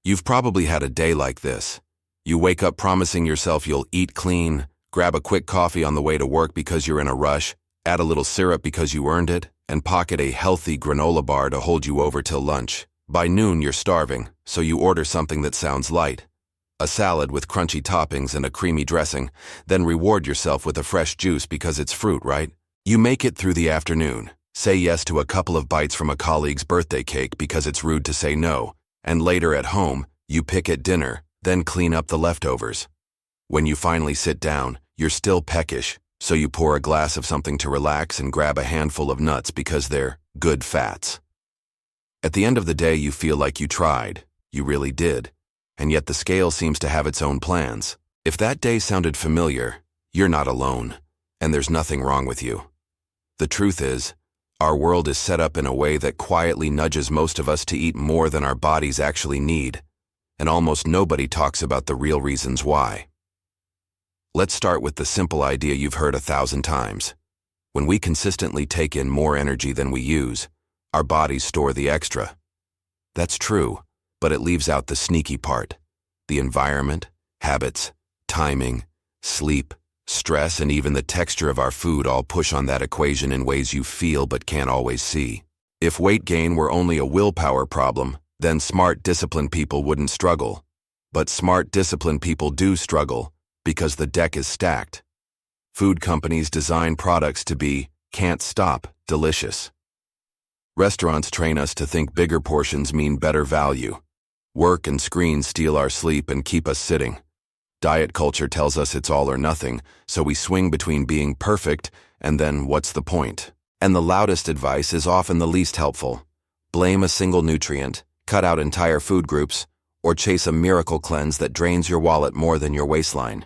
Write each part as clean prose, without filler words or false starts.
You've probably had a day like this. You wake up promising yourself you'll eat clean, grab a quick coffee on the way to work because you're in a rush, add a little syrup because you earned it, and pocket a healthy granola bar to hold you over till lunch. By noon, you're starving, so you order something that sounds light. A salad with crunchy toppings and a creamy dressing, then reward yourself with a fresh juice because it's fruit, right? You make it through the afternoon, say yes to a couple of bites from a colleague's birthday cake because it's rude to say no, and later at home, you pick at dinner, then clean up the leftovers. When you finally sit down, you're still peckish, so you pour a glass of something to relax and grab a handful of nuts because they're good fats. At the end of the day, you feel like you tried, you really did, and yet the scale seems to have its own plans. If that day sounded familiar, you're not alone, and there's nothing wrong with you. The truth is, our world is set up in a way that quietly nudges most of us to eat more than our bodies actually need, and almost nobody talks about the real reasons why. Let's start with the simple idea you've heard 1,000 times. When we consistently take in more energy than we use, our bodies store the extra. That's true, but it leaves out the sneaky part. The environment, habits, timing, sleep, stress, and even the texture of our food all push on that equation in ways you feel but can't always see. If weight gain were only a willpower problem, then smart, disciplined people wouldn't struggle. But smart, disciplined people do struggle because the deck is stacked. Food companies design products to be can't stop delicious. Restaurants train us to think bigger portions mean better value. Work and screens steal our sleep and keep us sitting. Diet culture tells us it's all or nothing, so we swing between being perfect and then what's the point? And the loudest advice is often the least helpful. Blame a single nutrient, cut out entire food groups, or chase a miracle cleanse that drains your wallet more than your waistline.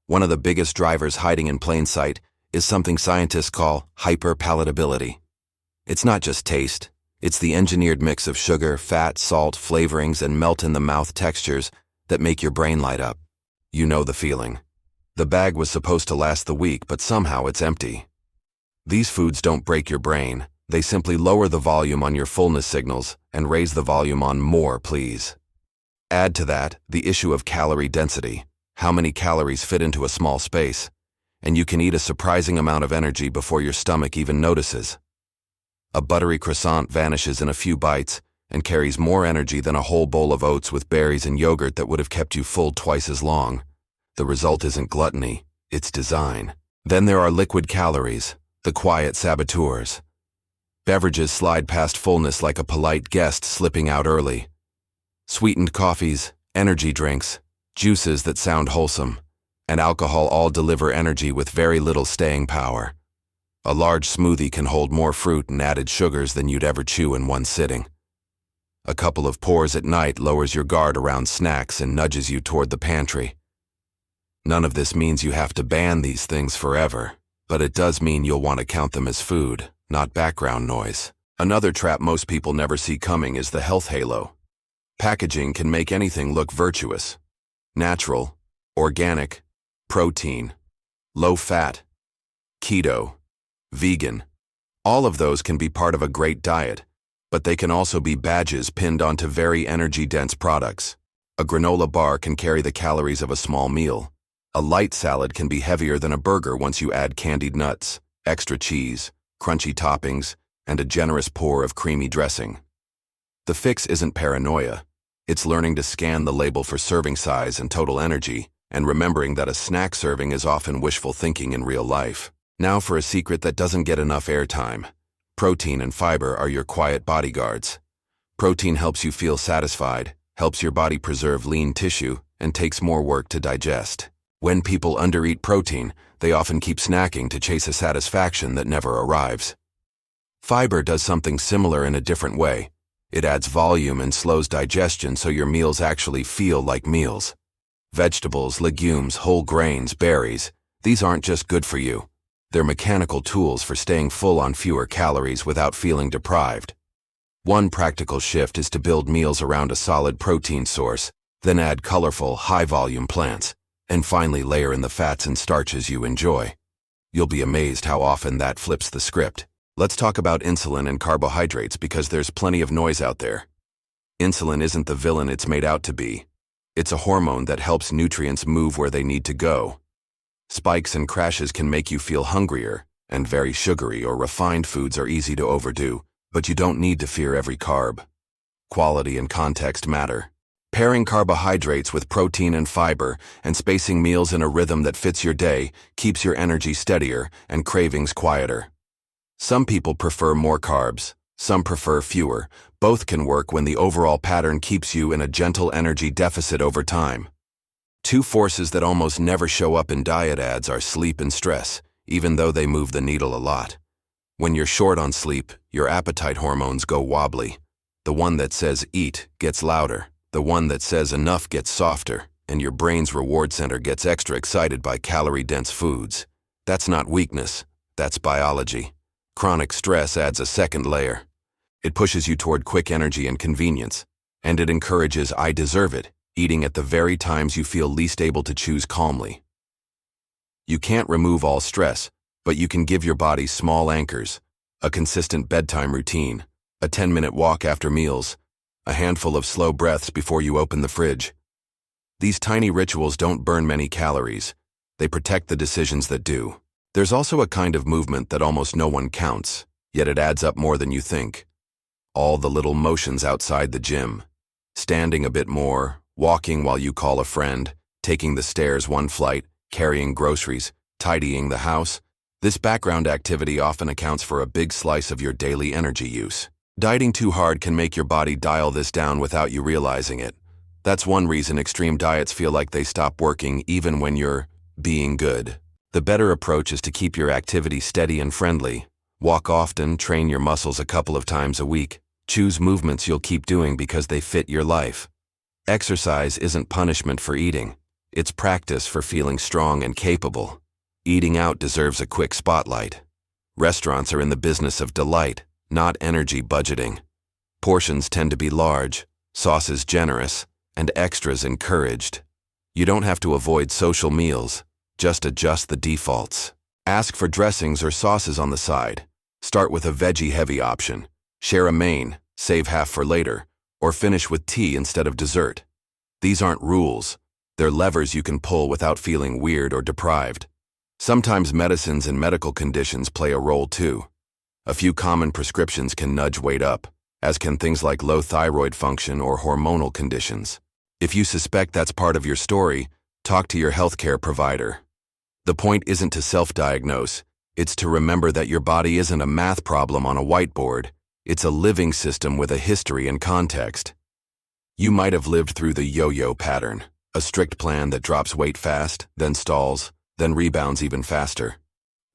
One of the biggest drivers hiding in plain sight is something scientists call hyperpalatability. It's not just taste, it's the engineered mix of sugar, fat, salt, flavorings, and melt-in-the-mouth textures that make your brain light up. You know the feeling. The bag was supposed to last the week, but somehow it's empty. These foods don't break your brain, they simply lower the volume on your fullness signals and raise the volume on more, please. Add to that the issue of calorie density, how many calories fit into a small space, and you can eat a surprising amount of energy before your stomach even notices. A buttery croissant vanishes in a few bites and carries more energy than a whole bowl of oats with berries and yogurt that would have kept you full twice as long. The result isn't gluttony, it's design. Then there are liquid calories, the quiet saboteurs. Beverages slide past fullness like a polite guest slipping out early. Sweetened coffees, energy drinks, juices that sound wholesome, and alcohol all deliver energy with very little staying power. A large smoothie can hold more fruit and added sugars than you'd ever chew in one sitting. A couple of pours at night lowers your guard around snacks and nudges you toward the pantry. None of this means you have to ban these things forever, but it does mean you'll want to count them as food, not background noise. Another trap most people never see coming is the health halo. Packaging can make anything look virtuous. Natural, organic, protein, low fat, keto, vegan. All of those can be part of a great diet, but they can also be badges pinned onto very energy-dense products. A granola bar can carry the calories of a small meal. A light salad can be heavier than a burger once you add candied nuts, extra cheese, crunchy toppings, and a generous pour of creamy dressing. The fix isn't paranoia. It's learning to scan the label for serving size and total energy, and remembering that a snack serving is often wishful thinking in real life. Now for a secret that doesn't get enough airtime. Protein and fiber are your quiet bodyguards. Protein helps you feel satisfied, helps your body preserve lean tissue, and takes more work to digest. When people undereat protein, they often keep snacking to chase a satisfaction that never arrives. Fiber does something similar in a different way. It adds volume and slows digestion so your meals actually feel like meals. Vegetables, legumes, whole grains, berries, these aren't just good for you. They're mechanical tools for staying full on fewer calories without feeling deprived. One practical shift is to build meals around a solid protein source, then add colorful, high-volume plants, and finally layer in the fats and starches you enjoy. You'll be amazed how often that flips the script. Let's talk about insulin and carbohydrates because there's plenty of noise out there. Insulin isn't the villain it's made out to be. It's a hormone that helps nutrients move where they need to go. Spikes and crashes can make you feel hungrier, and very sugary or refined foods are easy to overdo, but you don't need to fear every carb. Quality and context matter. Pairing carbohydrates with protein and fiber and spacing meals in a rhythm that fits your day keeps your energy steadier and cravings quieter. Some people prefer more carbs, some prefer fewer. Both can work when the overall pattern keeps you in a gentle energy deficit over time. Two forces that almost never show up in diet ads are sleep and stress, even though they move the needle a lot. When you're short on sleep, your appetite hormones go wobbly. The one that says eat gets louder, the one that says enough gets softer, and your brain's reward center gets extra excited by calorie-dense foods. That's not weakness, that's biology. Chronic stress adds a second layer. It pushes you toward quick energy and convenience, and it encourages I deserve it, eating at the very times you feel least able to choose calmly. You can't remove all stress, but you can give your body small anchors, a consistent bedtime routine, a 10-minute walk after meals, a handful of slow breaths before you open the fridge. These tiny rituals don't burn many calories. They protect the decisions that do. There's also a kind of movement that almost no one counts, yet it adds up more than you think. All the little motions outside the gym. Standing a bit more, walking while you call a friend, taking the stairs one flight, carrying groceries, tidying the house. This background activity often accounts for a big slice of your daily energy use. Dieting too hard can make your body dial this down without you realizing it. That's one reason extreme diets feel like they stop working even when you're being good. The better approach is to keep your activity steady and friendly. Walk often, train your muscles a couple of times a week. Choose movements you'll keep doing because they fit your life. Exercise isn't punishment for eating. It's practice for feeling strong and capable. Eating out deserves a quick spotlight. Restaurants are in the business of delight, not energy budgeting. Portions tend to be large, sauces generous, and extras encouraged. You don't have to avoid social meals, just adjust the defaults. Ask for dressings or sauces on the side. Start with a veggie-heavy option. Share a main, save half for later, or finish with tea instead of dessert. These aren't rules. They're levers you can pull without feeling weird or deprived. Sometimes medicines and medical conditions play a role too. A few common prescriptions can nudge weight up, as can things like low thyroid function or hormonal conditions. If you suspect that's part of your story, talk to your healthcare provider. The point isn't to self-diagnose, it's to remember that your body isn't a math problem on a whiteboard. It's a living system with a history and context. You might have lived through the yo-yo pattern, a strict plan that drops weight fast, then stalls, then rebounds even faster.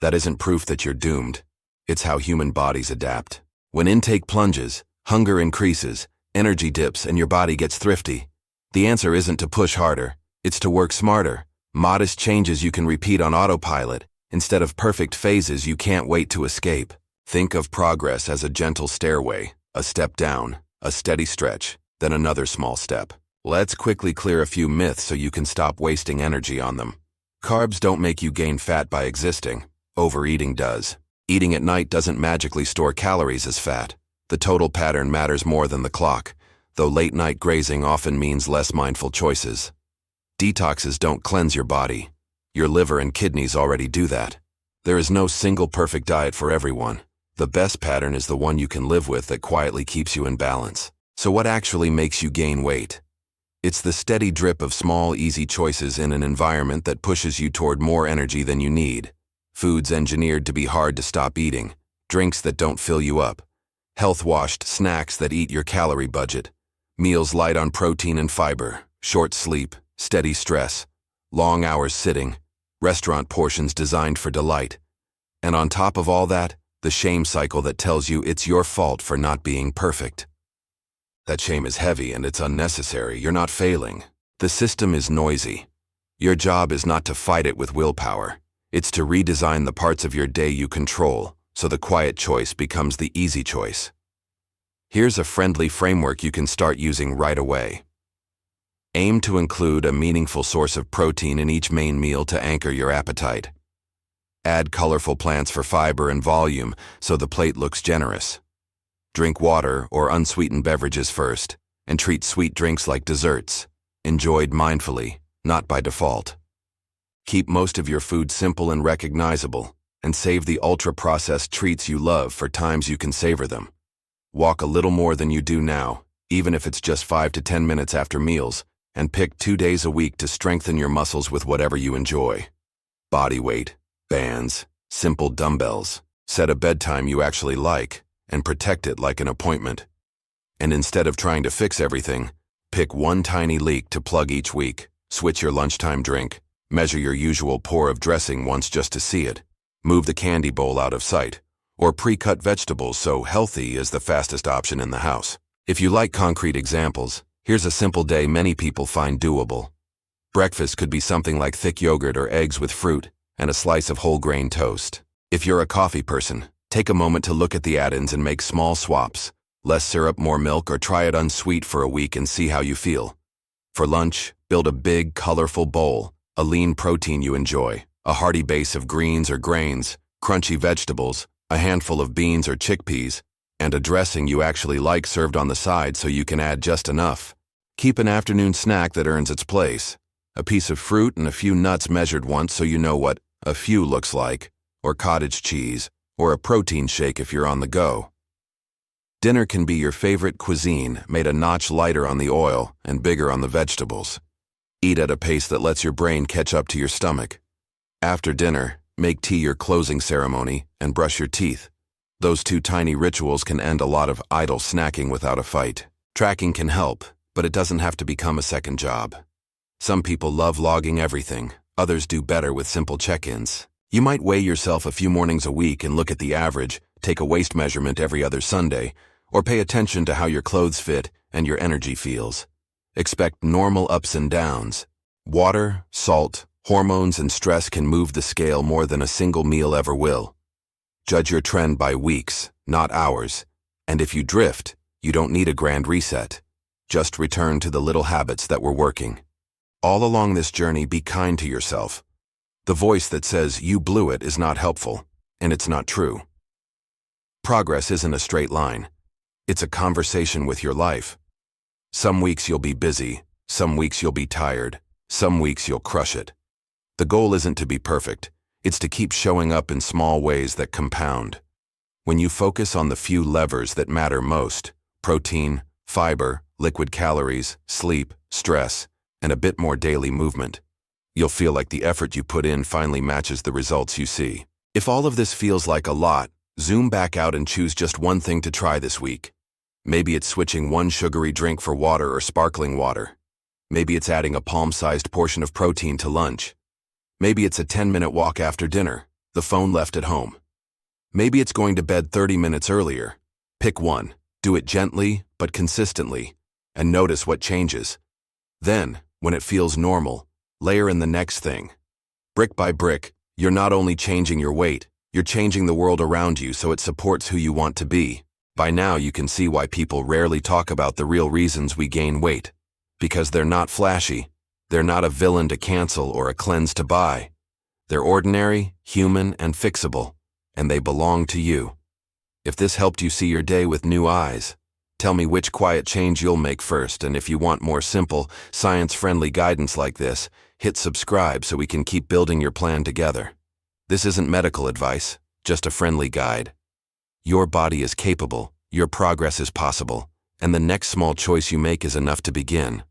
That isn't proof that you're doomed. It's how human bodies adapt. When intake plunges, hunger increases, energy dips, and your body gets thrifty. The answer isn't to push harder, it's to work smarter. Modest changes you can repeat on autopilot, instead of perfect phases you can't wait to escape. Think of progress as a gentle stairway, a step down, a steady stretch, then another small step. Let's quickly clear a few myths so you can stop wasting energy on them. Carbs don't make you gain fat by existing. Overeating does. Eating at night doesn't magically store calories as fat. The total pattern matters more than the clock, though late-night grazing often means less mindful choices. Detoxes don't cleanse your body. Your liver and kidneys already do that. There is no single perfect diet for everyone. The best pattern is the one you can live with that quietly keeps you in balance. So what actually makes you gain weight? It's the steady drip of small, easy choices in an environment that pushes you toward more energy than you need. Foods engineered to be hard to stop eating. Drinks that don't fill you up. Health-washed snacks that eat your calorie budget. Meals light on protein and fiber. Short sleep, steady stress. Long hours sitting. Restaurant portions designed for delight. And on top of all that, the shame cycle that tells you it's your fault for not being perfect. That shame is heavy and it's unnecessary. You're not failing. The system is noisy. Your job is not to fight it with willpower. It's to redesign the parts of your day you control, so the quiet choice becomes the easy choice. Here's a friendly framework you can start using right away. Aim to include a meaningful source of protein in each main meal to anchor your appetite. Add colorful plants for fiber and volume so the plate looks generous. Drink water or unsweetened beverages first. and treat sweet drinks like desserts, enjoyed mindfully, not by default. Keep most of your food simple and recognizable, and save the ultra-processed treats you love for times you can savor them. Walk a little more than you do now, even if it's just 5 to 10 minutes after meals, and pick 2 days a week to strengthen your muscles with whatever you enjoy. Body weight, bands, simple dumbbells. Set a bedtime you actually like, and protect it like an appointment. And instead of trying to fix everything, pick one tiny leak to plug each week, switch your lunchtime drink, measure your usual pour of dressing once just to see it, move the candy bowl out of sight, or pre-cut vegetables so healthy is the fastest option in the house. If you like concrete examples, here's a simple day many people find doable. Breakfast could be something like thick yogurt or eggs with fruit, and a slice of whole grain toast. If you're a coffee person, take a moment to look at the add-ins and make small swaps. Less syrup, more milk, or try it unsweet for a week and see how you feel. For lunch, build a big, colorful bowl, a lean protein you enjoy, a hearty base of greens or grains, crunchy vegetables, a handful of beans or chickpeas, and a dressing you actually like served on the side so you can add just enough. Keep an afternoon snack that earns its place. A piece of fruit and a few nuts measured once so you know what a few looks like, or cottage cheese, or a protein shake if you're on the go. Dinner can be your favorite cuisine, made a notch lighter on the oil and bigger on the vegetables. Eat at a pace that lets your brain catch up to your stomach. After dinner, make tea your closing ceremony and brush your teeth. Those 2 tiny rituals can end a lot of idle snacking without a fight. Tracking can help, but it doesn't have to become a second job. Some people love logging everything, others do better with simple check-ins. You might weigh yourself a few mornings a week and look at the average, take a waist measurement every other Sunday, or pay attention to how your clothes fit and your energy feels. Expect normal ups and downs. Water, salt, hormones, and stress can move the scale more than a single meal ever will. Judge your trend by weeks, not hours. And if you drift, you don't need a grand reset. Just return to the little habits that were working. All along this journey, be kind to yourself. The voice that says you blew it is not helpful, and it's not true. Progress isn't a straight line. It's a conversation with your life. Some weeks you'll be busy, some weeks you'll be tired, some weeks you'll crush it. The goal isn't to be perfect, it's to keep showing up in small ways that compound. When you focus on the few levers that matter most, protein, fiber, liquid calories, sleep, stress, and a bit more daily movement, you'll feel like the effort you put in finally matches the results you see. If all of this feels like a lot, zoom back out and choose just one thing to try this week. Maybe it's switching one sugary drink for water or sparkling water. Maybe it's adding a palm-sized portion of protein to lunch. Maybe it's a 10-minute walk after dinner, the phone left at home. Maybe it's going to bed 30 minutes earlier. Pick one, do it gently but consistently, and notice what changes. Then, when it feels normal, layer in the next thing. Brick by brick, you're not only changing your weight, you're changing the world around you so it supports who you want to be. By now you can see why people rarely talk about the real reasons we gain weight. Because they're not flashy, they're not a villain to cancel or a cleanse to buy. They're ordinary, human, and fixable, and they belong to you. If this helped you see your day with new eyes, tell me which quiet change you'll make first, and if you want more simple, science-friendly guidance like this, hit subscribe so we can keep building your plan together. This isn't medical advice, just a friendly guide. Your body is capable, your progress is possible, and the next small choice you make is enough to begin.